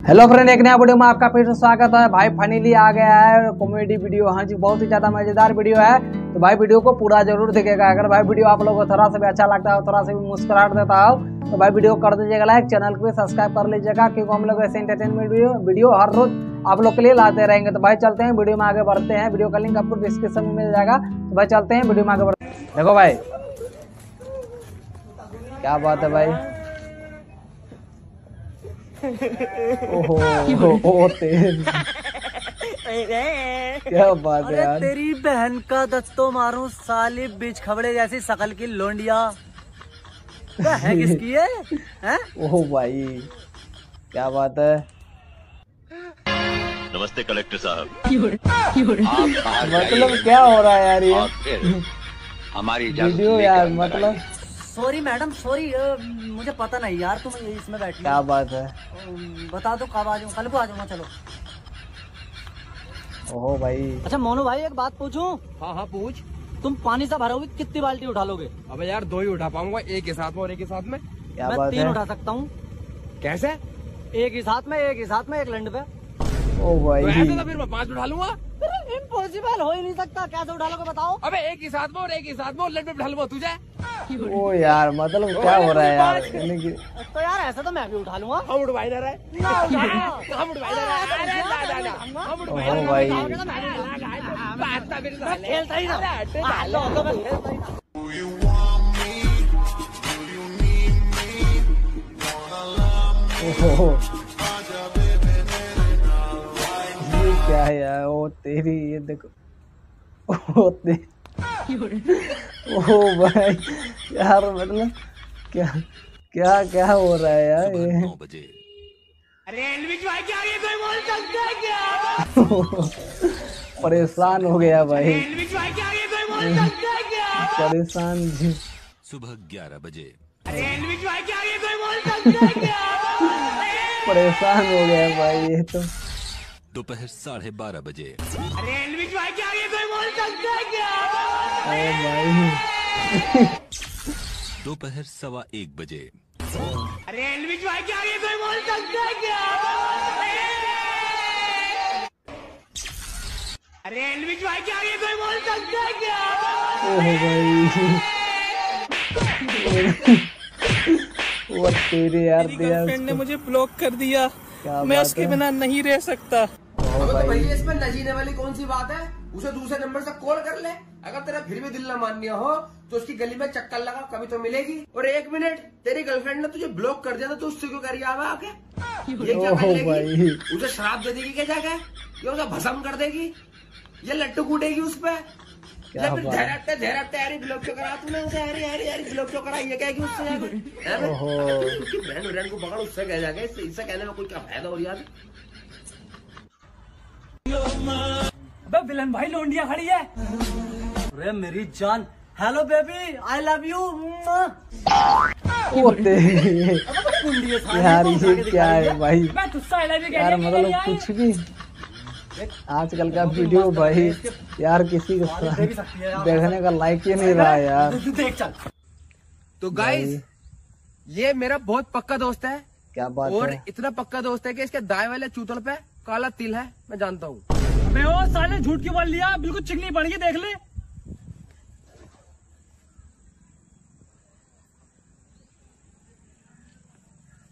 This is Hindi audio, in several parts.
हेलो फ्रेंड, एक नया वीडियो में आपका फिर से स्वागत है। भाई फाइनली आ गया है कॉमेडी वीडियो। हाँ जी, बहुत ही ज़्यादा मज़ेदार वीडियो है, तो भाई वीडियो को पूरा जरूर देखिएगा। अगर भाई वीडियो आप लोगों को थोड़ा सा भी अच्छा लगता हो, थोड़ा सा भी मुस्कुराहट देता हो, तो भाई वीडियो कर दीजिएगा लाइक, चैनल को भी सब्सक्राइब कर लीजिएगा, क्योंकि हम लोग ऐसे एंटरटेनमेंट वीडियो हर रोज आप लोग के लिए लाते रहेंगे। तो भाई चलते हैं, वीडियो में आगे बढ़ते हैं। वीडियो का लिंक आपको डिस्क्रिप्शन में मिल जाएगा। तो भाई चलते हैं, वीडियो में आगे बढ़ते हैं। देखो भाई, क्या बात है भाई। ओहो ओ तेज, क्या बात है यार। तेरी बहन का दस्तो मारूं साली बीच खबड़े जैसी शकल की लोंडिया। है किसकी है? ओह भाई, क्या बात है। नमस्ते कलेक्टर साहब। मतलब क्या हो रहा है यार ये हमारी वीडियो यार, मतलब सॉरी मैडम, सॉरी, मुझे पता नहीं यार तुम इसमें बैठी। क्या बात है। बता दो कब आ जाऊँ, कल को आ जाऊंगा। चलो। ओहो भाई। अच्छा मोनू भाई, एक बात पूछूं? हाँ हाँ पूछ। तुम पानी से भरोगे कितनी बाल्टी उठा लोगे? अबे यार 2 ही उठा पाऊंगा, एक के साथ में और एक के साथ में। क्या मैं बात 3 है। उठा सकता हूँ। कैसे? एक ही साथ में, एक लंड पे। ओ तो भाई, ऐसे तो फिर मैं 5 उठा लूंगा। इम्पॉसिबल, हो ही नहीं सकता। कैसे उठा लोगे बताओ? अबे एक ही साथ में और एक ही साथ में और लड़ पे बिठा लूंगा तुझे। ओ यार, मतलब क्या हो रहा है यार। यानी कि तो यार ऐसा तो मैं भी उठा लूंगा। हम उठवाई ना रहे, हम उठवाई ना रहे। हम उठवाई ओहो भाई, खेलता ही ना। ओहो ये क्या है यार। ओ तेरी, ये देखो। ओ तेरी, ओ भाई यार, मतलब क्या क्या क्या हो रहा है यार ये। 9 बजे। परेशान हो गया भाई, परेशान जी। सुबह 11 बजे। परेशान हो गया भाई ये तो। दोपहर 12:30 बजे। ओ भाई दोपहर 1:15 बजे। ओह भाई, वो तेरे यार दिया फ्रेंड ने मुझे ब्लॉक कर दिया। क्या मैं बात उसके है। बिना नहीं रह सकता। ओह तो भाई, भैया इसमें नजीने वाली कौन सी बात है? उसे दूसरे नंबर से कॉल कर ले। अगर तेरा फिर भी दिल न मानिया हो तो उसकी गली में चक्कर लगा, कभी तो मिलेगी। और 1 मिनट, तेरी गर्लफ्रेंड ने तुझे ब्लॉक कर दिया तो तू उससे क्यों करिए आके? ये क्या कर ओह लेगी? भाई, उसे शराब दे देगी क्या जाके? ये उसे भस्म कर देगी? ये लट्टू कूटेगी उस पे? क्या बात है। झेरते यारी ब्लॉक क्यों करा तूने उसे? यारी ब्लॉक क्यों करा? ये कहेगी उससे जाके? ओहो। उसकी फ्रेंड को पकड़, उससे कह जाके। इससे कहने में कोई क्या फायदा हो यार? अबे विलन भाई, लोंडिया खड़ी है। अरे मेरी जान, hello baby, I love you. ओ तेरी यार, ये क्या है भाई यार, मतलब कुछ भी आजकल का वीडियो भाई यार, किसी को देखने का लायक ही नहीं रहा यार। देख चल। तो गाइस, ये मेरा बहुत पक्का दोस्त है। क्या बात और है। इतना पक्का दोस्त है कि इसके दाएं वाले चूतल पे काला तिल है, मैं जानता हूँ। मैं वो साले झूठ क्यों बोल लिया? बिल्कुल चिकनी पड़ गई, देख ले।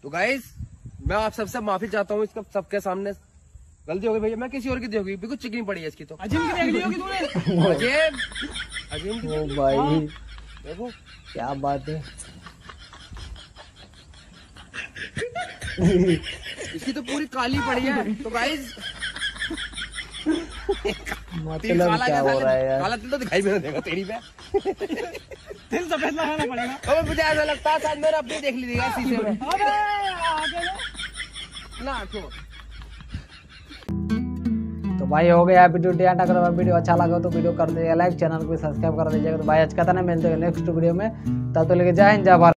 तो गाइस, मैं आप सबसे माफी चाहता हूँ, इसका सबके सामने गलती हो गई भैया। मैं किसी और की दी होगी, बिल्कुल चिकनी पड़ी है इसकी। तो अजीम की देख ली होगी तूने। अजीम की ओ भाई, देखो, क्या बात है। इसकी तो पूरी काली पड़ी है। तो गाइस, मतलब क्या हो रहा है यार। काला तिल तो दिखाई भी नहीं देगा तेरी पे। दिल सफेद लगाना पड़ेगा। अब मुझे ऐसा लगता है शायद मेरा अपनी देख लीजिएगा शीशे में। अबे आगे ना छोड़। तो भाई हो गया वीडियो ध्यान। अगर वीडियो अच्छा लगा तो वीडियो कर दीजिएगा लाइक, चैनल को सब्सक्राइब कर दीजिएगा। तो भाई आज का था ना, मिलते हैं नेक्स्ट वीडियो में। तब तो लेके जय हिंद, जय भारत।